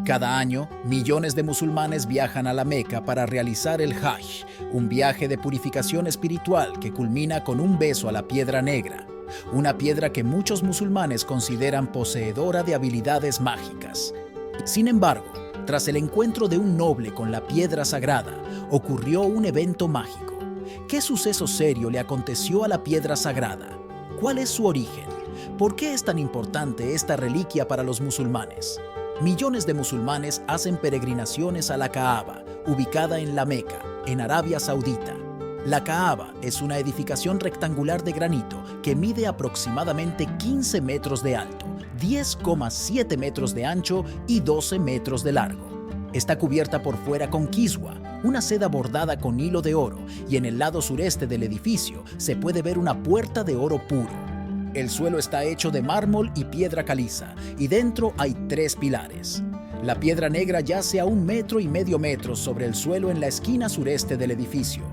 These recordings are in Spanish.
Cada año, millones de musulmanes viajan a la Meca para realizar el Hajj, un viaje de purificación espiritual que culmina con un beso a la Piedra Negra, una piedra que muchos musulmanes consideran poseedora de habilidades mágicas. Sin embargo, tras el encuentro de un noble con la piedra sagrada, ocurrió un evento mágico. ¿Qué suceso serio le aconteció a la piedra sagrada? ¿Cuál es su origen? ¿Por qué es tan importante esta reliquia para los musulmanes? Millones de musulmanes hacen peregrinaciones a la Kaaba, ubicada en la Meca, en Arabia Saudita. La Kaaba es una edificación rectangular de granito que mide aproximadamente 15 metros de alto, 10,7 metros de ancho y 12 metros de largo. Está cubierta por fuera con kiswa, una seda bordada con hilo de oro, y en el lado sureste del edificio se puede ver una puerta de oro puro. El suelo está hecho de mármol y piedra caliza, y dentro hay 3 pilares. La piedra negra yace a 1,5 metros sobre el suelo en la esquina sureste del edificio.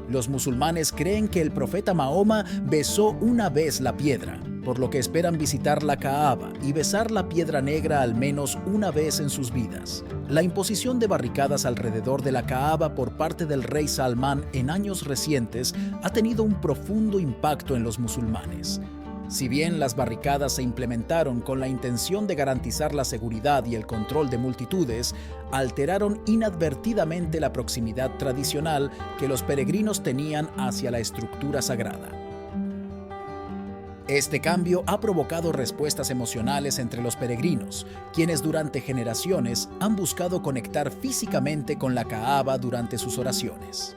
Los musulmanes creen que el profeta Mahoma besó una vez la piedra, por lo que esperan visitar la Kaaba y besar la piedra negra al menos una vez en sus vidas. La imposición de barricadas alrededor de la Kaaba por parte del rey Salmán en años recientes ha tenido un profundo impacto en los musulmanes. Si bien las barricadas se implementaron con la intención de garantizar la seguridad y el control de multitudes, alteraron inadvertidamente la proximidad tradicional que los peregrinos tenían hacia la estructura sagrada. Este cambio ha provocado respuestas emocionales entre los peregrinos, quienes durante generaciones han buscado conectar físicamente con la Kaaba durante sus oraciones.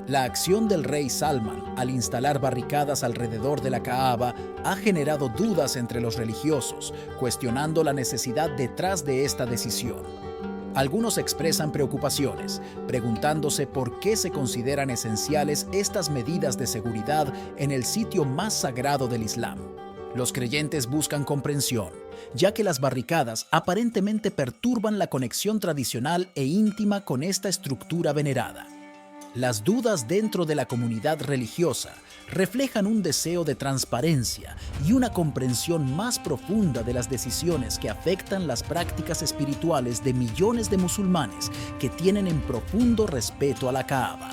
La acción del rey Salman al instalar barricadas alrededor de la Kaaba ha generado dudas entre los religiosos, cuestionando la necesidad detrás de esta decisión. Algunos expresan preocupaciones, preguntándose por qué se consideran esenciales estas medidas de seguridad en el sitio más sagrado del Islam. Los creyentes buscan comprensión, ya que las barricadas aparentemente perturban la conexión tradicional e íntima con esta estructura venerada. Las dudas dentro de la comunidad religiosa reflejan un deseo de transparencia y una comprensión más profunda de las decisiones que afectan las prácticas espirituales de millones de musulmanes que tienen en profundo respeto a la Kaaba.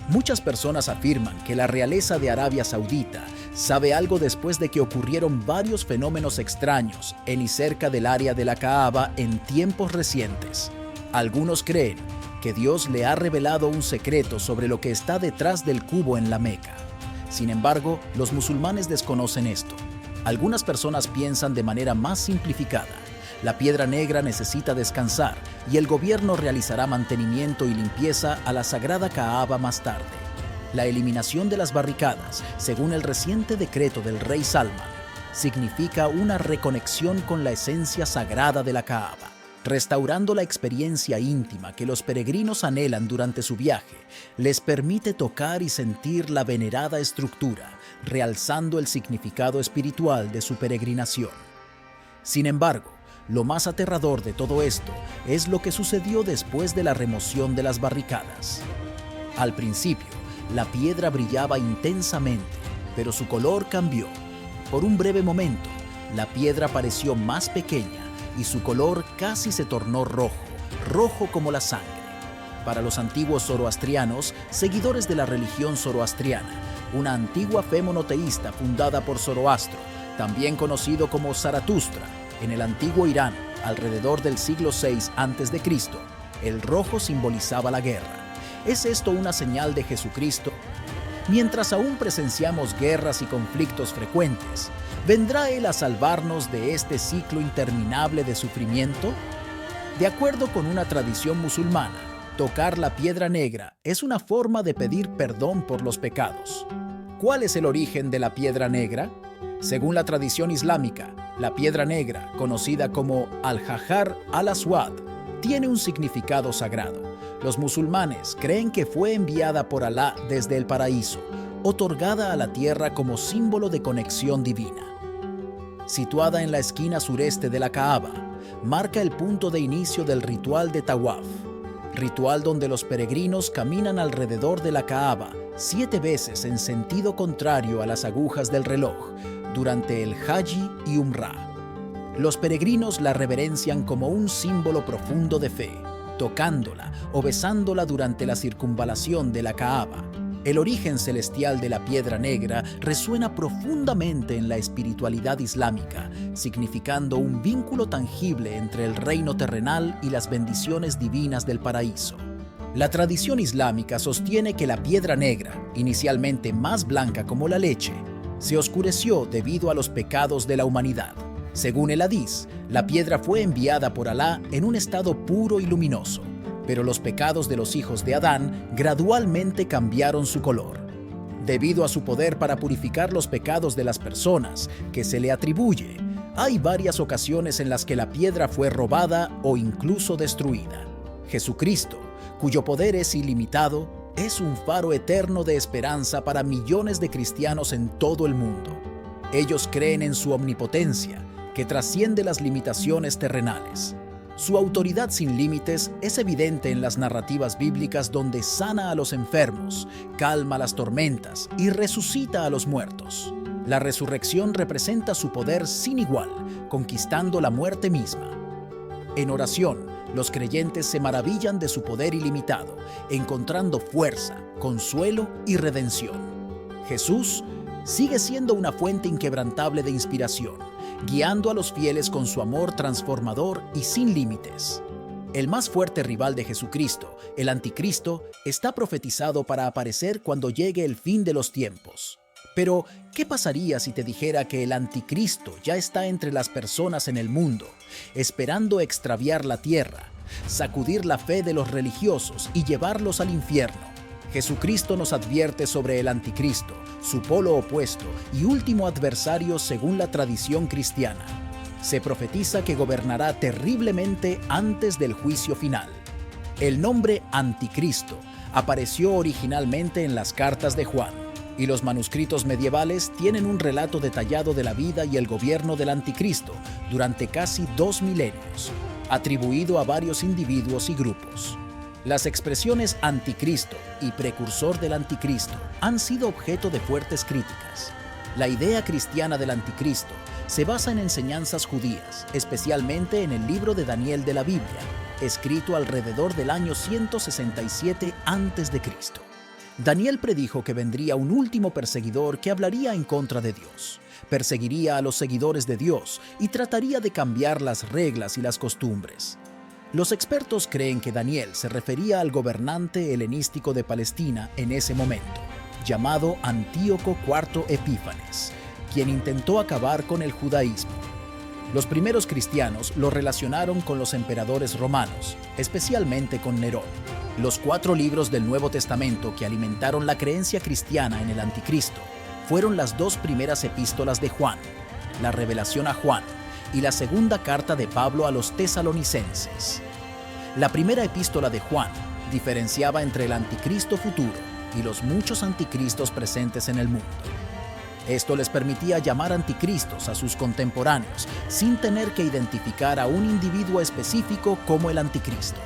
Muchas personas afirman que la realeza de Arabia Saudita sabe algo después de que ocurrieron varios fenómenos extraños en y cerca del área de la Kaaba en tiempos recientes. Algunos creen que Dios le ha revelado un secreto sobre lo que está detrás del cubo en la Meca. Sin embargo, los musulmanes desconocen esto. Algunas personas piensan de manera más simplificada: la piedra negra necesita descansar y el gobierno realizará mantenimiento y limpieza a la sagrada Kaaba más tarde. La eliminación de las barricadas, según el reciente decreto del rey Salman, significa una reconexión con la esencia sagrada de la Kaaba, restaurando la experiencia íntima que los peregrinos anhelan durante su viaje. Les permite tocar y sentir la venerada estructura, realzando el significado espiritual de su peregrinación. Sin embargo, lo más aterrador de todo esto es lo que sucedió después de la remoción de las barricadas. Al principio, la piedra brillaba intensamente, pero su color cambió. Por un breve momento, la piedra pareció más pequeña y su color casi se tornó rojo, rojo como la sangre. Para los antiguos zoroastrianos, seguidores de la religión zoroastriana, una antigua fe monoteísta fundada por Zoroastro, también conocido como Zaratustra, en el antiguo Irán, alrededor del siglo VI a.C., el rojo simbolizaba la guerra. ¿Es esto una señal de Jesucristo? Mientras aún presenciamos guerras y conflictos frecuentes, ¿vendrá Él a salvarnos de este ciclo interminable de sufrimiento? De acuerdo con una tradición musulmana, tocar la piedra negra es una forma de pedir perdón por los pecados. ¿Cuál es el origen de la piedra negra? Según la tradición islámica, la piedra negra, conocida como al-Hajar al-Aswad, tiene un significado sagrado. Los musulmanes creen que fue enviada por Alá desde el paraíso, otorgada a la tierra como símbolo de conexión divina. Situada en la esquina sureste de la Kaaba, marca el punto de inicio del ritual de Tawaf, ritual donde los peregrinos caminan alrededor de la Kaaba 7 veces en sentido contrario a las agujas del reloj durante el Hajj y Umrah. Los peregrinos la reverencian como un símbolo profundo de fe, tocándola o besándola durante la circunvalación de la Kaaba. El origen celestial de la piedra negra resuena profundamente en la espiritualidad islámica, significando un vínculo tangible entre el reino terrenal y las bendiciones divinas del paraíso. La tradición islámica sostiene que la piedra negra, inicialmente más blanca como la leche, se oscureció debido a los pecados de la humanidad. Según el Hadís, la piedra fue enviada por Alá en un estado puro y luminoso, pero los pecados de los hijos de Adán gradualmente cambiaron su color. Debido a su poder para purificar los pecados de las personas que se le atribuye, hay varias ocasiones en las que la piedra fue robada o incluso destruida. Jesucristo, cuyo poder es ilimitado, es un faro eterno de esperanza para millones de cristianos en todo el mundo. Ellos creen en su omnipotencia, que trasciende las limitaciones terrenales. Su autoridad sin límites es evidente en las narrativas bíblicas donde sana a los enfermos, calma las tormentas y resucita a los muertos. La resurrección representa su poder sin igual, conquistando la muerte misma. En oración, los creyentes se maravillan de su poder ilimitado, encontrando fuerza, consuelo y redención. Jesús sigue siendo una fuente inquebrantable de inspiración, guiando a los fieles con su amor transformador y sin límites. El más fuerte rival de Jesucristo, el Anticristo, está profetizado para aparecer cuando llegue el fin de los tiempos. Pero, ¿qué pasaría si te dijera que el Anticristo ya está entre las personas en el mundo, esperando extraviar la tierra, sacudir la fe de los religiosos y llevarlos al infierno? Jesucristo nos advierte sobre el Anticristo, su polo opuesto y último adversario según la tradición cristiana. Se profetiza que gobernará terriblemente antes del juicio final. El nombre Anticristo apareció originalmente en las cartas de Juan, y los manuscritos medievales tienen un relato detallado de la vida y el gobierno del Anticristo durante casi 2 milenios, atribuido a varios individuos y grupos. Las expresiones anticristo y precursor del anticristo han sido objeto de fuertes críticas. La idea cristiana del anticristo se basa en enseñanzas judías, especialmente en el libro de Daniel de la Biblia, escrito alrededor del año 167 a.C. Daniel predijo que vendría un último perseguidor que hablaría en contra de Dios, perseguiría a los seguidores de Dios y trataría de cambiar las reglas y las costumbres. Los expertos creen que Daniel se refería al gobernante helenístico de Palestina en ese momento, llamado Antíoco IV Epífanes, quien intentó acabar con el judaísmo. Los primeros cristianos lo relacionaron con los emperadores romanos, especialmente con Nerón. Los 4 libros del Nuevo Testamento que alimentaron la creencia cristiana en el Anticristo fueron las 2 primeras epístolas de Juan, la Revelación a Juan, y la segunda carta de Pablo a los tesalonicenses. La primera epístola de Juan diferenciaba entre el anticristo futuro y los muchos anticristos presentes en el mundo. Esto les permitía llamar anticristos a sus contemporáneos sin tener que identificar a un individuo específico como el anticristo.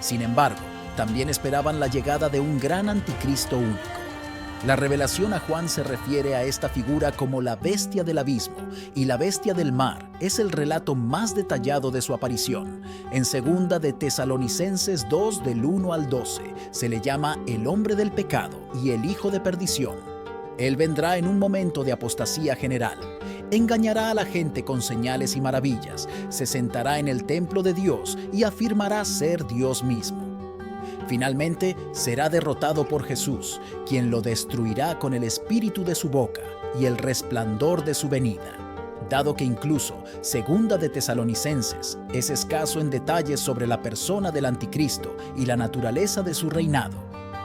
Sin embargo, también esperaban la llegada de un gran anticristo único. La revelación a Juan se refiere a esta figura como la bestia del abismo, y la bestia del mar es el relato más detallado de su aparición. En 2 de Tesalonicenses 2 del 1 al 12 se le llama el hombre del pecado y el hijo de perdición. Él vendrá en un momento de apostasía general. Engañará a la gente con señales y maravillas, se sentará en el templo de Dios y afirmará ser Dios mismo. Finalmente, será derrotado por Jesús, quien lo destruirá con el espíritu de su boca y el resplandor de su venida. Dado que incluso 2 de Tesalonicenses es escaso en detalles sobre la persona del anticristo y la naturaleza de su reinado,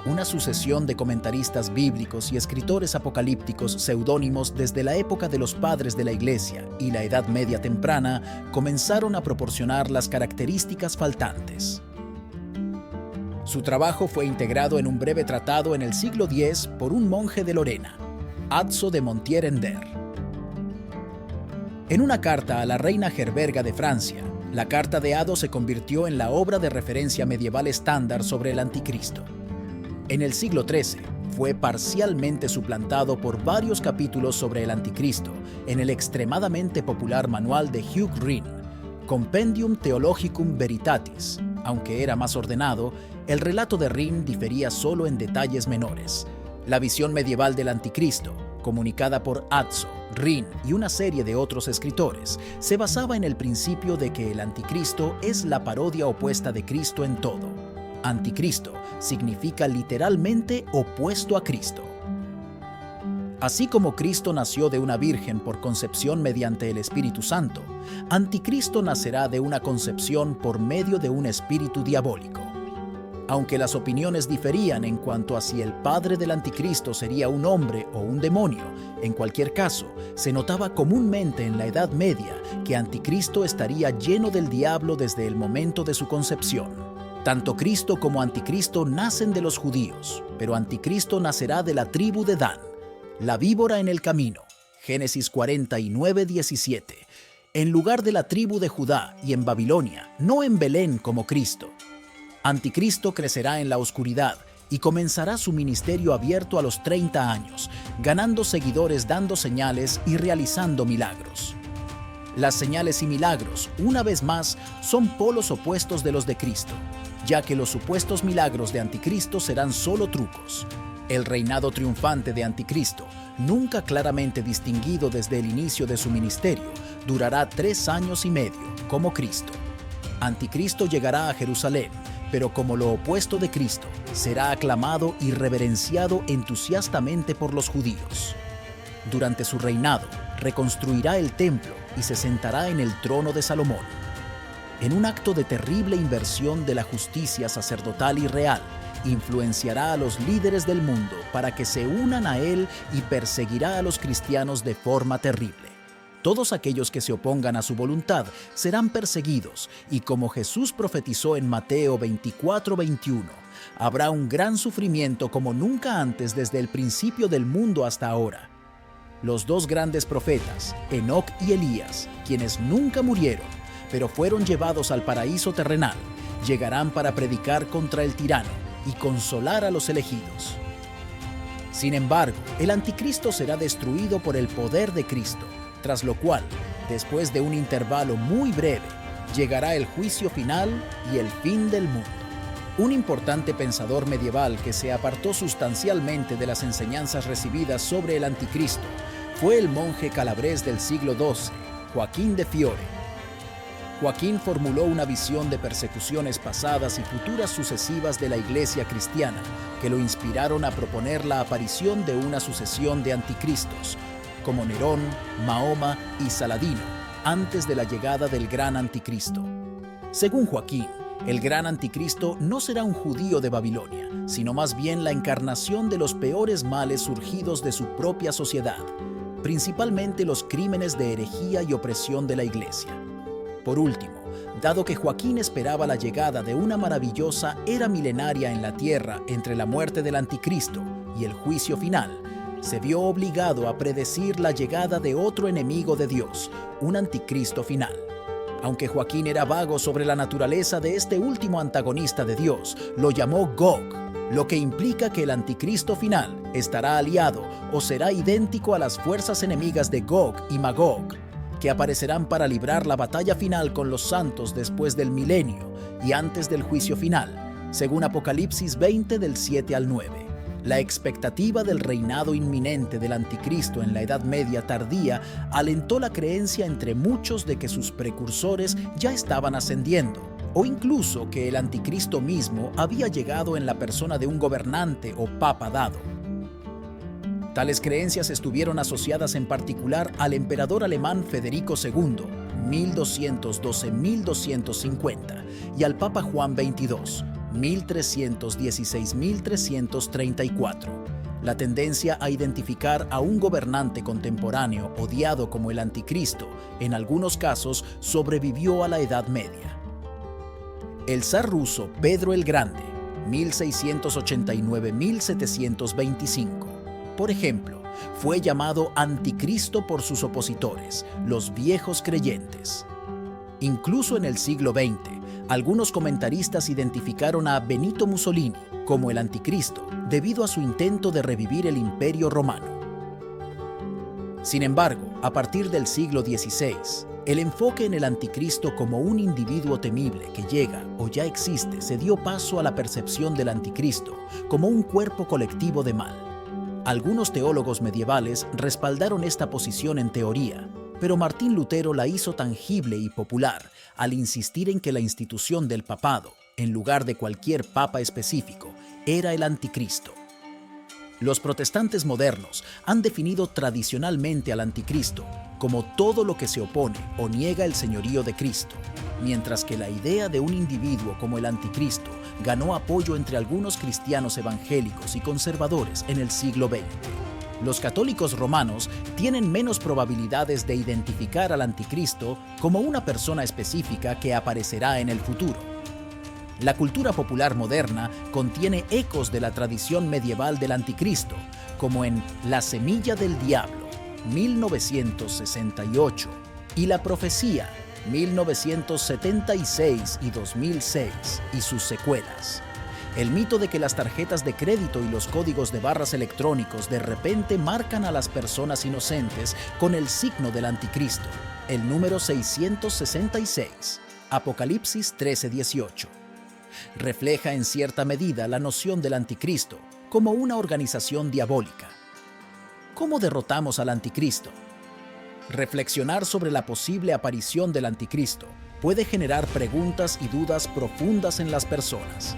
una sucesión de comentaristas bíblicos y escritores apocalípticos seudónimos desde la época de los padres de la Iglesia y la Edad Media temprana comenzaron a proporcionar las características faltantes. Su trabajo fue integrado en un breve tratado en el siglo X por un monje de Lorena, Azzo de Montier-Ender. En una carta a la reina Gerberga de Francia, la Carta de Hado se convirtió en la obra de referencia medieval estándar sobre el Anticristo. En el siglo XIII, fue parcialmente suplantado por varios capítulos sobre el anticristo en el extremadamente popular manual de Hugh Green, Compendium Theologicum Veritatis. Aunque era más ordenado, el relato de Green difería solo en detalles menores. La visión medieval del anticristo, comunicada por Azzo, Green y una serie de otros escritores, se basaba en el principio de que el anticristo es la parodia opuesta de Cristo en todo. Anticristo significa literalmente opuesto a Cristo. Así como Cristo nació de una virgen por concepción mediante el Espíritu Santo, Anticristo nacerá de una concepción por medio de un espíritu diabólico. Aunque las opiniones diferían en cuanto a si el padre del anticristo sería un hombre o un demonio, en cualquier caso, se notaba comúnmente en la Edad Media que Anticristo estaría lleno del diablo desde el momento de su concepción. Tanto Cristo como Anticristo nacen de los judíos, pero Anticristo nacerá de la tribu de Dan, la víbora en el camino, Génesis 49:17, en lugar de la tribu de Judá y en Babilonia, no en Belén como Cristo. Anticristo crecerá en la oscuridad y comenzará su ministerio abierto a los 30 años, ganando seguidores dando señales y realizando milagros. Las señales y milagros, una vez más, son polos opuestos de los de Cristo, ya que los supuestos milagros de Anticristo serán solo trucos. El reinado triunfante de Anticristo, nunca claramente distinguido desde el inicio de su ministerio, durará 3 años y medio, como Cristo. Anticristo llegará a Jerusalén, pero como lo opuesto de Cristo, será aclamado y reverenciado entusiastamente por los judíos. Durante su reinado, reconstruirá el templo y se sentará en el trono de Salomón. En un acto de terrible inversión de la justicia sacerdotal y real, influenciará a los líderes del mundo para que se unan a él y perseguirá a los cristianos de forma terrible. Todos aquellos que se opongan a su voluntad serán perseguidos, y como Jesús profetizó en Mateo 24:21, habrá un gran sufrimiento como nunca antes desde el principio del mundo hasta ahora. Los 2 grandes profetas, Enoc y Elías, quienes nunca murieron, pero fueron llevados al paraíso terrenal, llegarán para predicar contra el tirano y consolar a los elegidos. Sin embargo, el anticristo será destruido por el poder de Cristo, tras lo cual, después de un intervalo muy breve, llegará el juicio final y el fin del mundo. Un importante pensador medieval que se apartó sustancialmente de las enseñanzas recibidas sobre el anticristo fue el monje calabrés del siglo XII, Joaquín de Fiore. Joaquín formuló una visión de persecuciones pasadas y futuras sucesivas de la Iglesia cristiana que lo inspiraron a proponer la aparición de una sucesión de anticristos, como Nerón, Mahoma y Saladino, antes de la llegada del gran anticristo. Según Joaquín, el gran anticristo no será un judío de Babilonia, sino más bien la encarnación de los peores males surgidos de su propia sociedad, principalmente los crímenes de herejía y opresión de la Iglesia. Por último, dado que Joaquín esperaba la llegada de una maravillosa era milenaria en la tierra entre la muerte del anticristo y el juicio final, se vio obligado a predecir la llegada de otro enemigo de Dios, un anticristo final. Aunque Joaquín era vago sobre la naturaleza de este último antagonista de Dios, lo llamó Gog, lo que implica que el anticristo final estará aliado o será idéntico a las fuerzas enemigas de Gog y Magog, que aparecerán para librar la batalla final con los santos después del milenio y antes del juicio final, según Apocalipsis 20 del 7 al 9. La expectativa del reinado inminente del anticristo en la Edad Media tardía alentó la creencia entre muchos de que sus precursores ya estaban ascendiendo, o incluso que el anticristo mismo había llegado en la persona de un gobernante o papa dado. Tales creencias estuvieron asociadas en particular al emperador alemán Federico II, 1212-1250, y al papa Juan XXII, 1316-1334. La tendencia a identificar a un gobernante contemporáneo odiado como el anticristo, en algunos casos, sobrevivió a la Edad Media. El zar ruso Pedro el Grande, 1689-1725, por ejemplo, fue llamado anticristo por sus opositores, los viejos creyentes. Incluso en el siglo XX, Algunos comentaristas identificaron a Benito Mussolini como el anticristo debido a su intento de revivir el Imperio Romano. Sin embargo, a partir del siglo XVI, el enfoque en el anticristo como un individuo temible que llega o ya existe se dio paso a la percepción del anticristo como un cuerpo colectivo de mal. Algunos teólogos medievales respaldaron esta posición en teoría, pero Martín Lutero la hizo tangible y popular al insistir en que la institución del papado, en lugar de cualquier papa específico, era el anticristo. Los protestantes modernos han definido tradicionalmente al anticristo como todo lo que se opone o niega el señorío de Cristo, mientras que la idea de un individuo como el anticristo ganó apoyo entre algunos cristianos evangélicos y conservadores en el siglo XX. Los católicos romanos tienen menos probabilidades de identificar al anticristo como una persona específica que aparecerá en el futuro. La cultura popular moderna contiene ecos de la tradición medieval del anticristo, como en La semilla del diablo, 1968, y La profecía, 1976 y 2006, y sus secuelas. El mito de que las tarjetas de crédito y los códigos de barras electrónicos de repente marcan a las personas inocentes con el signo del anticristo, el número 666, Apocalipsis 13:18. Refleja en cierta medida la noción del anticristo como una organización diabólica. ¿Cómo derrotamos al anticristo? Reflexionar sobre la posible aparición del anticristo puede generar preguntas y dudas profundas en las personas.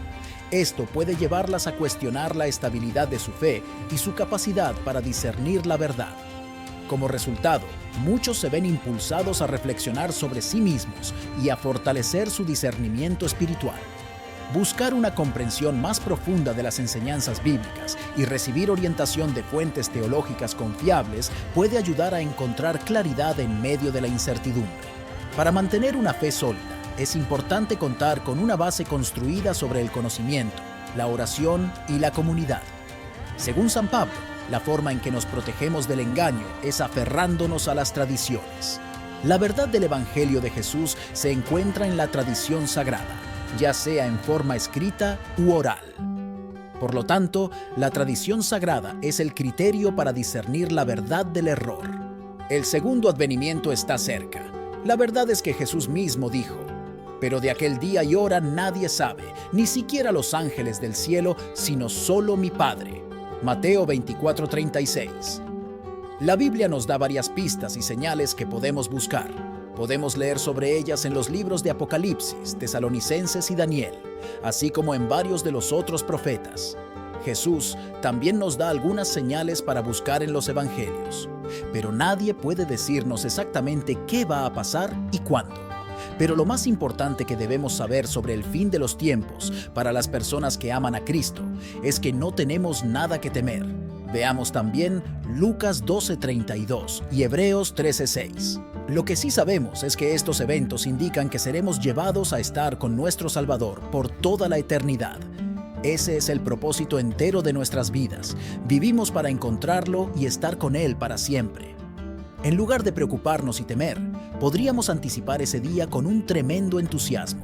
Esto puede llevarlas a cuestionar la estabilidad de su fe y su capacidad para discernir la verdad. Como resultado, muchos se ven impulsados a reflexionar sobre sí mismos y a fortalecer su discernimiento espiritual. Buscar una comprensión más profunda de las enseñanzas bíblicas y recibir orientación de fuentes teológicas confiables puede ayudar a encontrar claridad en medio de la incertidumbre. Para mantener una fe sólida, es importante contar con una base construida sobre el conocimiento, la oración y la comunidad. Según San Pablo, la forma en que nos protegemos del engaño es aferrándonos a las tradiciones. La verdad del Evangelio de Jesús se encuentra en la tradición sagrada, ya sea en forma escrita u oral. Por lo tanto, la tradición sagrada es el criterio para discernir la verdad del error. El segundo advenimiento está cerca. La verdad es que Jesús mismo dijo: «Pero de aquel día y hora nadie sabe, ni siquiera los ángeles del cielo, sino solo mi Padre». Mateo 24:36. La Biblia nos da varias pistas y señales que podemos buscar. Podemos leer sobre ellas en los libros de Apocalipsis, Tesalonicenses y Daniel, así como en varios de los otros profetas. Jesús también nos da algunas señales para buscar en los evangelios, pero nadie puede decirnos exactamente qué va a pasar y cuándo. Pero lo más importante que debemos saber sobre el fin de los tiempos para las personas que aman a Cristo es que no tenemos nada que temer. Veamos también Lucas 12:32 y Hebreos 13:6. Lo que sí sabemos es que estos eventos indican que seremos llevados a estar con nuestro Salvador por toda la eternidad. Ese es el propósito entero de nuestras vidas. Vivimos para encontrarlo y estar con Él para siempre. En lugar de preocuparnos y temer, podríamos anticipar ese día con un tremendo entusiasmo.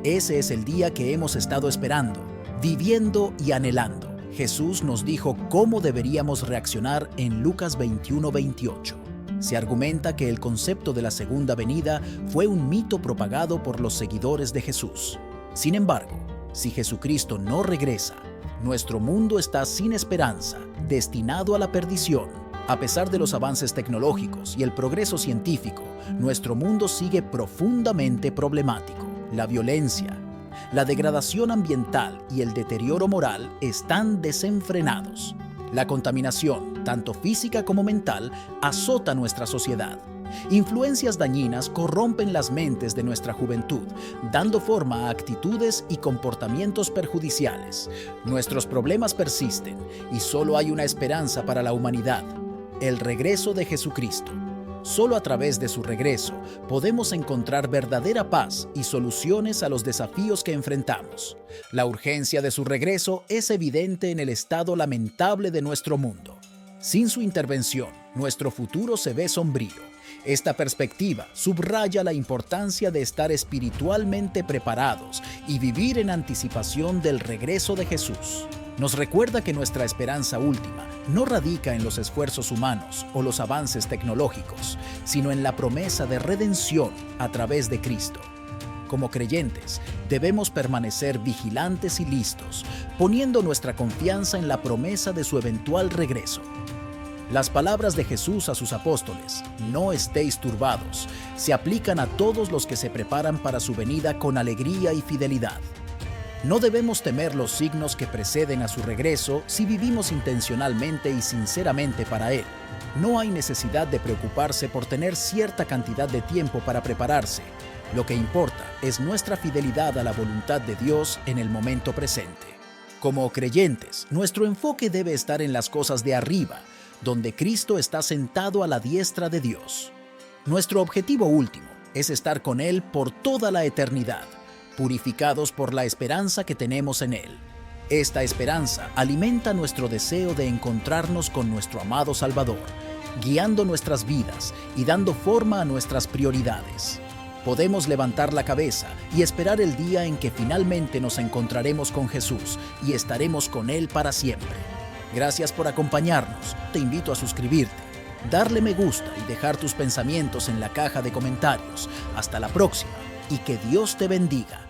Ese es el día que hemos estado esperando, viviendo y anhelando. Jesús nos dijo cómo deberíamos reaccionar en Lucas 21:28. Se argumenta que el concepto de la segunda venida fue un mito propagado por los seguidores de Jesús. Sin embargo, si Jesucristo no regresa, nuestro mundo está sin esperanza, destinado a la perdición. A pesar de los avances tecnológicos y el progreso científico, nuestro mundo sigue profundamente problemático. La violencia, la degradación ambiental y el deterioro moral están desenfrenados. La contaminación, tanto física como mental, azota nuestra sociedad. Influencias dañinas corrompen las mentes de nuestra juventud, dando forma a actitudes y comportamientos perjudiciales. Nuestros problemas persisten y solo hay una esperanza para la humanidad: el regreso de Jesucristo. Solo a través de su regreso podemos encontrar verdadera paz y soluciones a los desafíos que enfrentamos. La urgencia de su regreso es evidente en el estado lamentable de nuestro mundo. Sin su intervención, nuestro futuro se ve sombrío. Esta perspectiva subraya la importancia de estar espiritualmente preparados y vivir en anticipación del regreso de Jesús. Nos recuerda que nuestra esperanza última no radica en los esfuerzos humanos o los avances tecnológicos, sino en la promesa de redención a través de Cristo. Como creyentes, debemos permanecer vigilantes y listos, poniendo nuestra confianza en la promesa de su eventual regreso. Las palabras de Jesús a sus apóstoles, "No estéis turbados", se aplican a todos los que se preparan para su venida con alegría y fidelidad. No debemos temer los signos que preceden a su regreso si vivimos intencionalmente y sinceramente para Él. No hay necesidad de preocuparse por tener cierta cantidad de tiempo para prepararse. Lo que importa es nuestra fidelidad a la voluntad de Dios en el momento presente. Como creyentes, nuestro enfoque debe estar en las cosas de arriba, donde Cristo está sentado a la diestra de Dios. Nuestro objetivo último es estar con Él por toda la eternidad, purificados por la esperanza que tenemos en Él. Esta esperanza alimenta nuestro deseo de encontrarnos con nuestro amado Salvador, guiando nuestras vidas y dando forma a nuestras prioridades. Podemos levantar la cabeza y esperar el día en que finalmente nos encontraremos con Jesús y estaremos con Él para siempre. Gracias por acompañarnos. Te invito a suscribirte, darle me gusta y dejar tus pensamientos en la caja de comentarios. Hasta la próxima y que Dios te bendiga.